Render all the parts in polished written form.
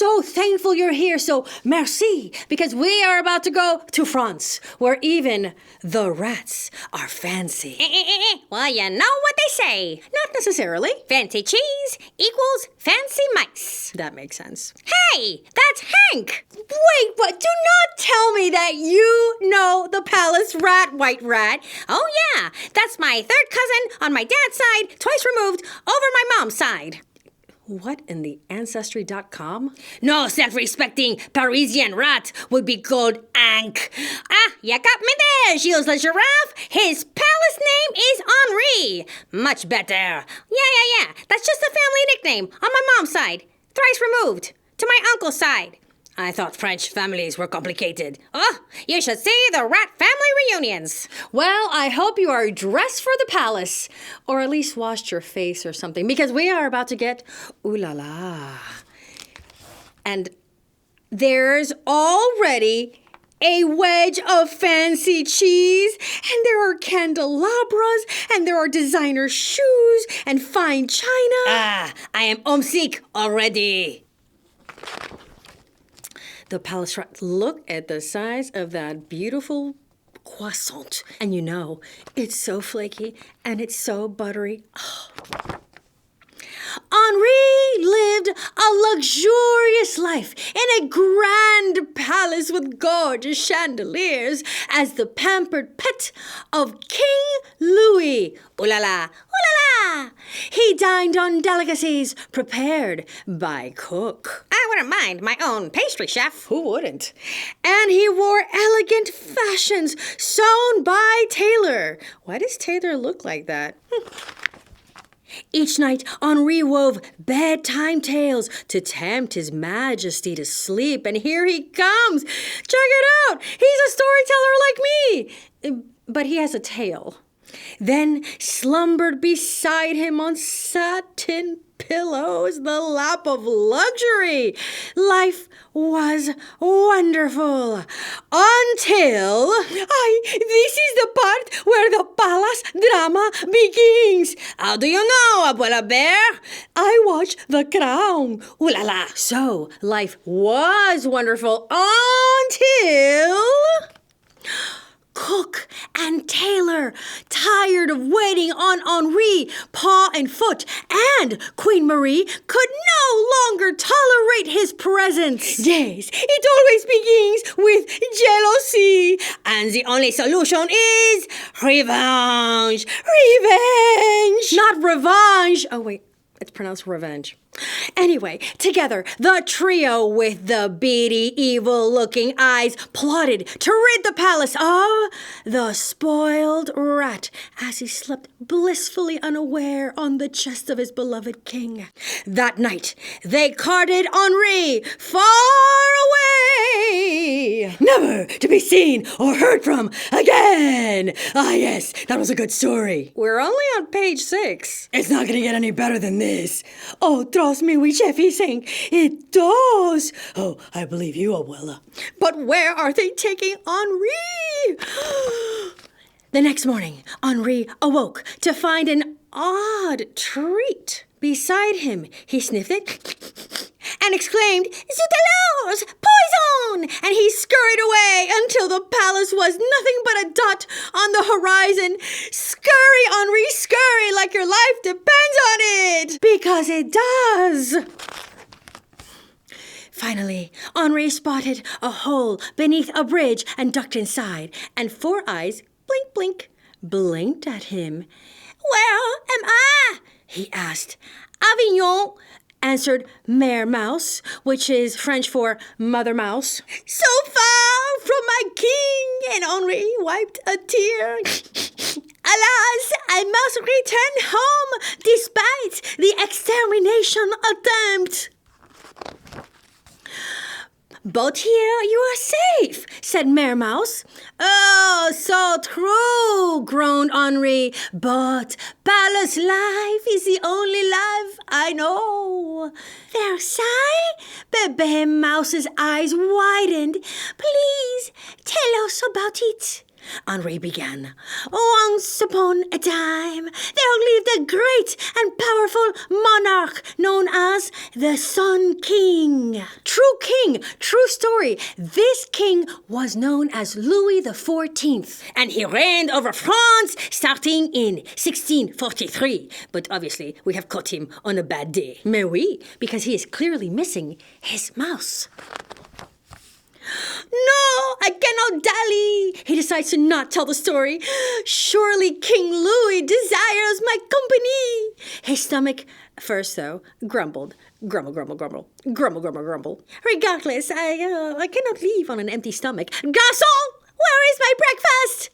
so thankful you're here, so merci, because we are about to go to France, where even the rats are fancy. Well, you know what they say. Not necessarily. Fancy cheese equals fancy mice. That makes sense. Hey, that's Hank! Wait, what? Do not tell me that you know the palace rat, White Rat. Oh, yeah. That's my third cousin on my dad's side, twice removed, over my mom's side. What in the Ancestry.com? No self-respecting Parisian rat would be called Hank. Ah, you got me there, Gilles the giraffe. His palace name is Henri. Much better. Yeah. That's just a family nickname on my mom's side. Thrice removed. To my uncle's side. I thought French families were complicated. Oh, you should see the rat family reunions. Well, I hope you are dressed for the palace, or at least washed your face or something, because we are about to get ooh la la. And there's already a wedge of fancy cheese, and there are candelabras, and there are designer shoes, and fine china. Ah, I am homesick already. The palace rat, look at the size of that beautiful croissant. And you know, it's so flaky and it's so buttery. Oh. Henri lived a luxurious life in a grand palace with gorgeous chandeliers as the pampered pet of King Louis. Ooh la la, ooh la la! He dined on delicacies prepared by cook. I wouldn't mind my own pastry chef. Who wouldn't? And he wore elegant fashions sewn by tailor. Why does tailor look like that? Each night, Henri wove bedtime tales to tempt His Majesty to sleep. And here he comes. Check it out. He's a storyteller like me. But he has a tail. Then slumbered beside him on satin pillows, the lap of luxury. Life was wonderful until this is the part where the palace drama begins. How do you know, Abuela Bear? I watched The Crown. Ooh la la. So life was wonderful until cook and tailor, tired of waiting on Henri, paw and foot, and Queen Marie could no longer tolerate his presence. Yes, it always begins with jealousy. And the only solution is revenge. Revenge! Not revenge. Oh, wait. It's pronounced revenge. Anyway, together, the trio with the beady, evil-looking eyes plotted to rid the palace of the spoiled rat as he slept blissfully unaware on the chest of his beloved king. That night, they carted Henri far away, never to be seen or heard from again. Ah, yes, that was a good story. We're only on page 6. It's not going to get any better than this. Oh, trust me, we Jeffy saying it does. Oh, I believe you, Abuela. But where are they taking Henri? The next morning, Henri awoke to find an odd treat. Beside him, he sniffed it and exclaimed, "Zootalors! Poison!" And he scurried away until the palace was nothing but a dot on the horizon. Scurry, Henri, scurry like your life depends on it. Because it does. Finally, Henri spotted a hole beneath a bridge and ducked inside, and 4 eyes, blink, blink, blinked at him. "Where am I?" he asked. "Avignon," answered Mère Mouse, which is French for Mother Mouse. "So far from my king," and Henri wiped a tear. "Alas, I must return home despite the extermination attempt." "But here you are safe," said Mère Mouse. "Oh, so true," groaned Henri. "But palace life is the only life I know." "Versailles?" Bébé Mouse's eyes widened. "Please tell us about it." Henri began. Once upon a time, there lived a great and powerful monarch known as the Sun King. True king, true story. This king was known as Louis XIV, and he reigned over France starting in 1643. But obviously, we have caught him on a bad day. Mais oui, because he is clearly missing his mouse. No, I cannot dally. He decides to not tell the story. Surely King Louis desires my company. His stomach, first though, grumbled. Grumble, grumble, grumble. Grumble, grumble, grumble. Regardless, I cannot leave on an empty stomach. Garçon! Where is my breakfast?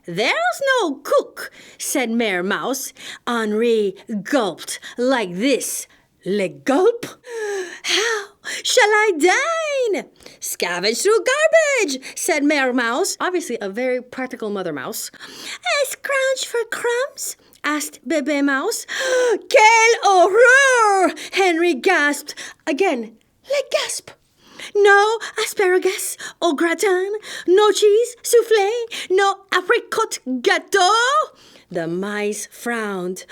There's no cook, said Mare Mouse. Henri gulped like this. Le gulp? How shall I dine? Scavenge through garbage, said Mare Mouse. Obviously a very practical mother mouse. Scrounge for crumbs? Asked Bébé Mouse. Quelle horreur! Henri gasped. Again, le gasp. No asparagus au gratin, no cheese soufflé, no apricot gâteau. The mice frowned.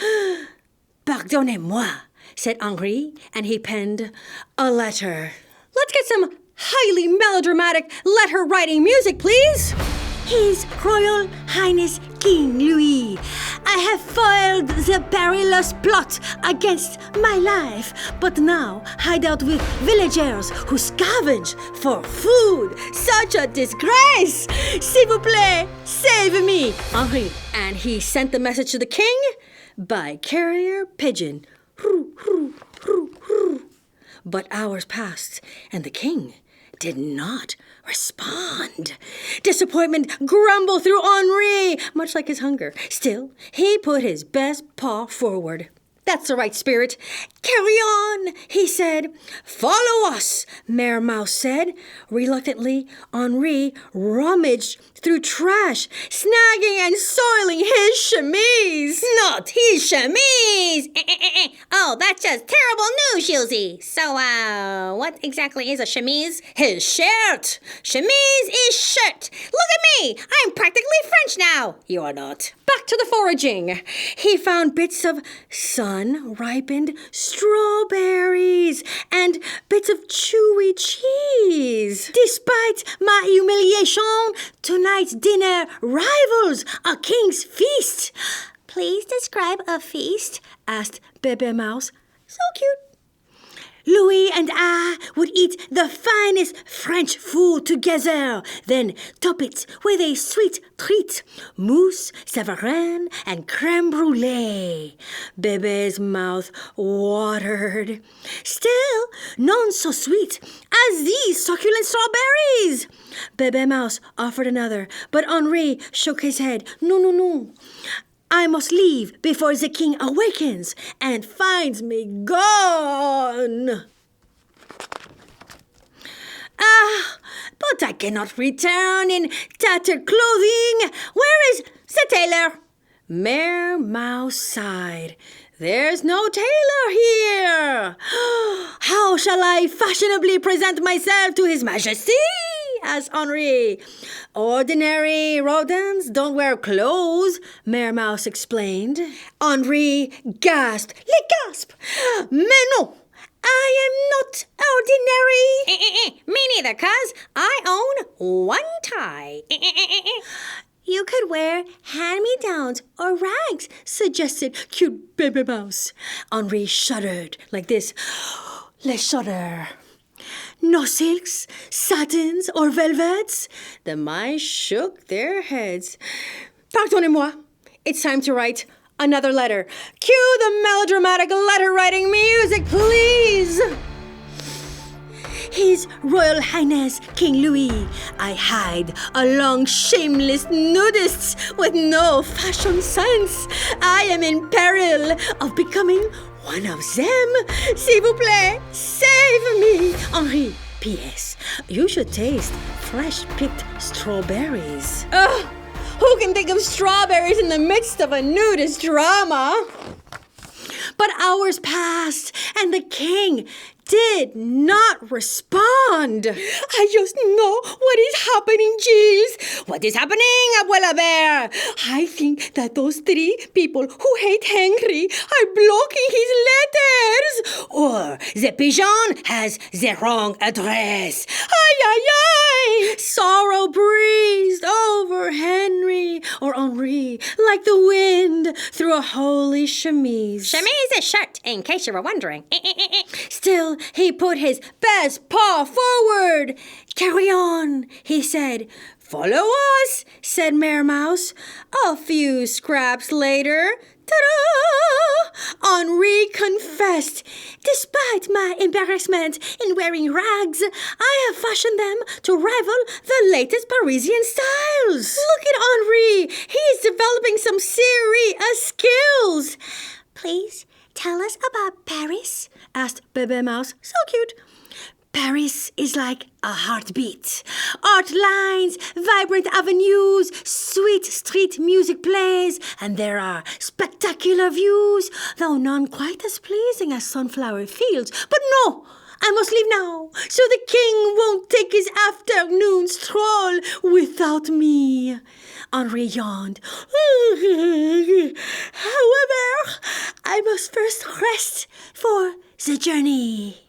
Pardonnez-moi, said Henri, and he penned a letter. Let's get some highly melodramatic letter writing music, please. His Royal Highness King Louis, I have foiled the perilous plot against my life, but now hide out with villagers who scavenge for food. Such a disgrace! S'il vous plaît, save me, Henri. And he sent the message to the king by carrier pigeon. But hours passed, and the king did not respond. Disappointment grumbled through Henri, much like his hunger. Still, he put his best paw forward. That's the right spirit. Carry on, he said. Follow us, Mare Mouse said. Reluctantly, Henri rummaged through trash, snagging and soiling his chemise. Not his chemise! Oh, that's just terrible news, Shilzy. So, what exactly is a chemise? His shirt. Chemise is shirt. Look at me! I'm practically French now. You are not. Back to the foraging. He found bits of sun-ripened strawberries and bits of chewy cheese. Despite my humiliation, tonight's dinner rivals a king's feast. Please describe a feast, asked Bébé Mouse. So cute. Louis and I would eat the finest French food together, then top it with a sweet treat, mousse, savarin, and crème brûlée. Bébé's mouth watered. Still, none so sweet as these succulent strawberries. Bébé Mouse offered another, but Henri shook his head. No, no, no. I must leave before the king awakens and finds me gone. But I cannot return in tattered clothing. Where is the tailor? Mare Mouse sighed. There's no tailor here. How shall I fashionably present myself to His Majesty? Asked Henri. Ordinary rodents don't wear clothes, Mare Mouse explained. Henri gasped. Le gasp! Mais non! I am not ordinary. Me neither, cuz I own one tie. You could wear hand-me-downs or rags, suggested cute Bébé Mouse. Henri shuddered like this. Le shudder. No silks, satins, or velvets? The mice shook their heads. Pardonnez-moi. It's time to write another letter. Cue the melodramatic letter-writing music, please. His Royal Highness King Louis, I hide among shameless nudists with no fashion sense. I am in peril of becoming one of them. S'il vous plaît, save me. Henri, P.S. You should taste fresh-picked strawberries. Ugh, who can think of strawberries in the midst of a nudist drama? But hours passed, and the king did not respond. I just know what is happening, Gilles. What is happening, Abuela Bear? I think that those 3 people who hate Henry are blocking his letters. Or the pigeon has the wrong address. Ay, ay, ay. Sorrow breezed over Henry or Henri like the wind through a holy chemise. Chemise is shirt, in case you were wondering. Still, he put his best paw forward. Carry on, he said. Follow us, said Mare Mouse. A few scraps later, ta-da! Henri confessed. Despite my embarrassment in wearing rags, I have fashioned them to rival the latest Parisian styles. Look at Henri. He is developing some serious skills. Please tell us about Paris, asked Bébé Mouse. So cute. Paris is like a heartbeat. Art lines, vibrant avenues, sweet street music plays, and there are spectacular views, though none quite as pleasing as sunflower fields. But no, I must leave now, so the king won't take his afternoon stroll without me. Henri yawned. However, I must first rest for the journey.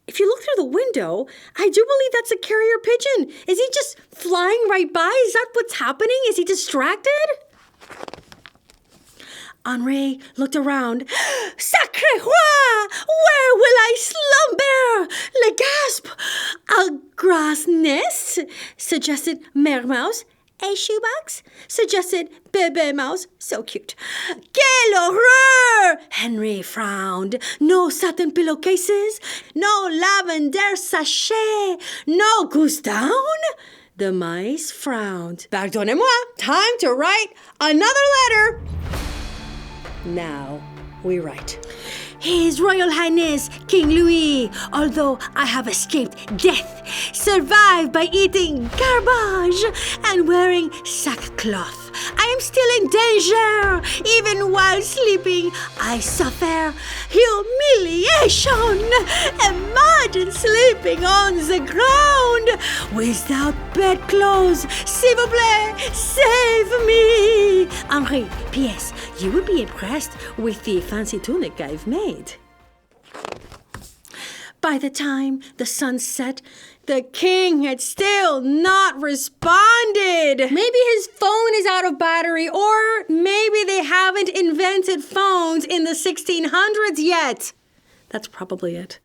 If you look through the window, I do believe that's a carrier pigeon. Is he just flying right by? Is that what's happening? Is he distracted? Henri looked around. Sacré roi! Where will I slumber? Le gasp! A grass nest? Suggested Mare Mouse. A shoebox? Suggested Bébé Mouse. So cute. Quelle horreur! Henry frowned. No satin pillowcases. No lavender sachet. No goose down. The mice frowned. Pardonnez-moi. Time to write another letter. Now we write. His Royal Highness, King Louis, although I have escaped death, survived by eating garbage and wearing sackcloth. I am still in danger. Even while sleeping, I suffer humiliation. Imagine sleeping on the ground without bedclothes. S'il vous plaît, save me. Henri, P.S. You would be impressed with the fancy tunic I've made. By the time the sun set, the king had still not responded. Maybe his phone is out of battery, or maybe they haven't invented phones in the 1600s yet. That's probably it.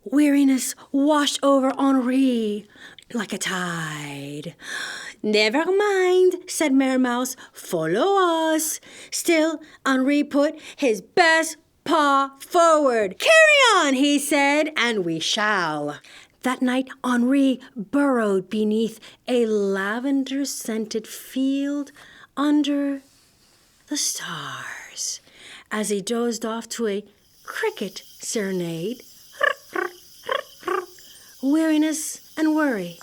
Weariness washed over Henri like a tide. Never mind, said Mare Mouse. Follow us. Still, Henri put his best paw forward. Carry on, he said, and we shall. That night, Henri burrowed beneath a lavender-scented field under the stars. As he dozed off to a cricket serenade, weariness and worry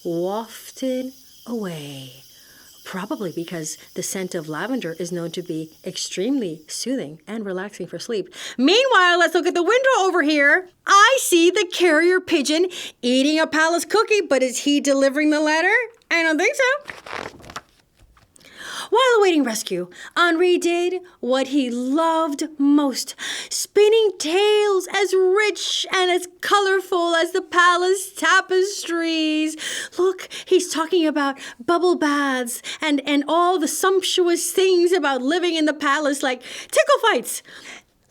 wafted away. Probably because the scent of lavender is known to be extremely soothing and relaxing for sleep. Meanwhile, let's look at the window over here. I see the carrier pigeon eating a palace cookie, but is he delivering the letter? I don't think so. While awaiting rescue, Henri did what he loved most, spinning tales as rich and as colorful as the palace tapestries. Look, he's talking about bubble baths and all the sumptuous things about living in the palace, like tickle fights.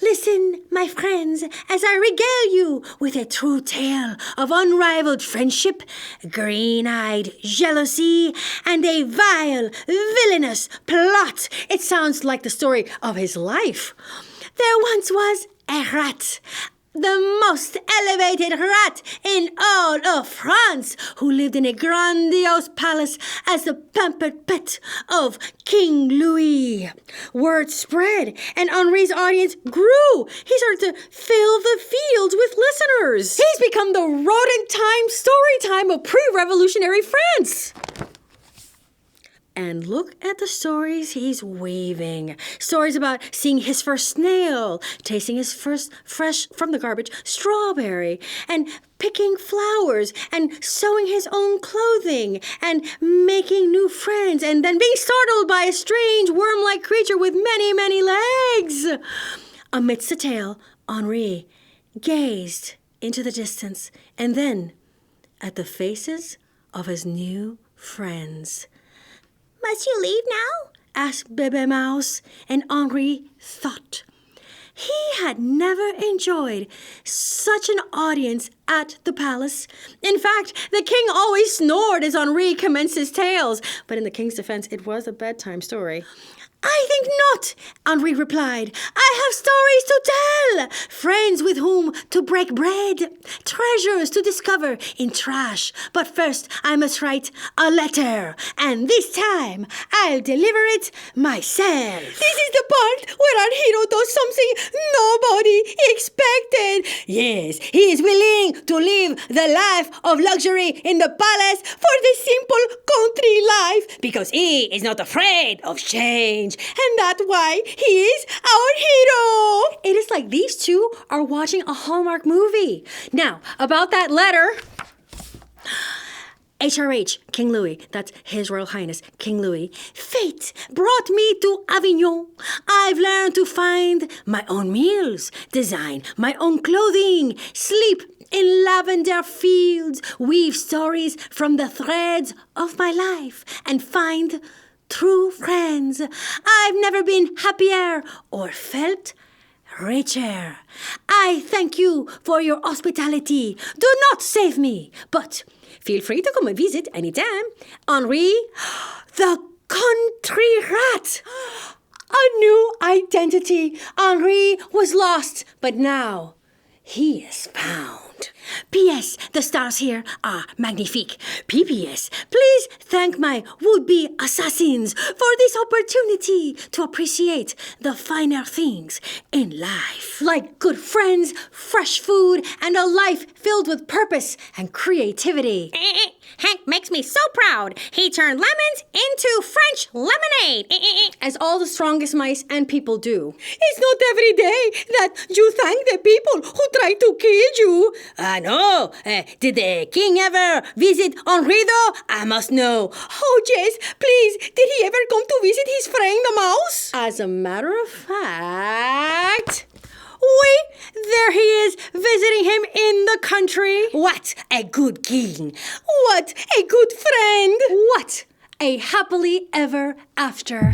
Listen, my friends, as I regale you with a true tale of unrivaled friendship, green-eyed jealousy, and a vile, villainous plot. It sounds like the story of his life. There once was a rat, the most elevated rat in all of France, who lived in a grandiose palace as the pampered pet of King Louis. Word spread, and Henri's audience grew. He started to fill the fields with listeners. He's become the rodent time story time of pre-revolutionary France. And look at the stories he's weaving. Stories about seeing his first snail, tasting his first fresh from the garbage strawberry, and picking flowers, and sewing his own clothing, and making new friends, and then being startled by a strange worm-like creature with many, many legs. Amidst the tale, Henri gazed into the distance, and then at the faces of his new friends. Must you leave now? Asked Bebe Mouse, and Henri thought. He had never enjoyed such an audience at the palace. In fact, the king always snored as Henri commenced his tales. But in the king's defense, it was a bedtime story. I think not, Henri replied. I have stories to tell, friends with whom to break bread, treasures to discover in trash. But first, I must write a letter, and this time, I'll deliver it myself. This is the part where our hero does something nobody expected. Yes, he is willing to live the life of luxury in the palace for the simple country life, because he is not afraid of change. And that's why he is our hero. It is like these two are watching a Hallmark movie. Now, about that letter. HRH, King Louis, that's His Royal Highness, King Louis. Fate brought me to Avignon. I've learned to find my own meals, design my own clothing, sleep in lavender fields, weave stories from the threads of my life, and find true friends. I've never been happier or felt richer. I thank you for your hospitality. Do not save me, but feel free to come and visit anytime. Henri, the country rat. A new identity. Henri was lost, but now he is found. P.S. The stars here are magnifique. P.P.S. Please thank my would-be assassins for this opportunity to appreciate the finer things in life. Like good friends, fresh food, and a life filled with purpose and creativity. Hank makes me so proud. He turned lemons into French lemonade. As all the strongest mice and people do. It's not every day that you thank the people who try to kill you. No. Did the king ever visit Henri though? I must know. Oh, yes. Please, did he ever come to visit his friend the mouse? As a matter of fact... Wait, there he is, visiting him in the country. What a good king. What a good friend. What a happily ever after.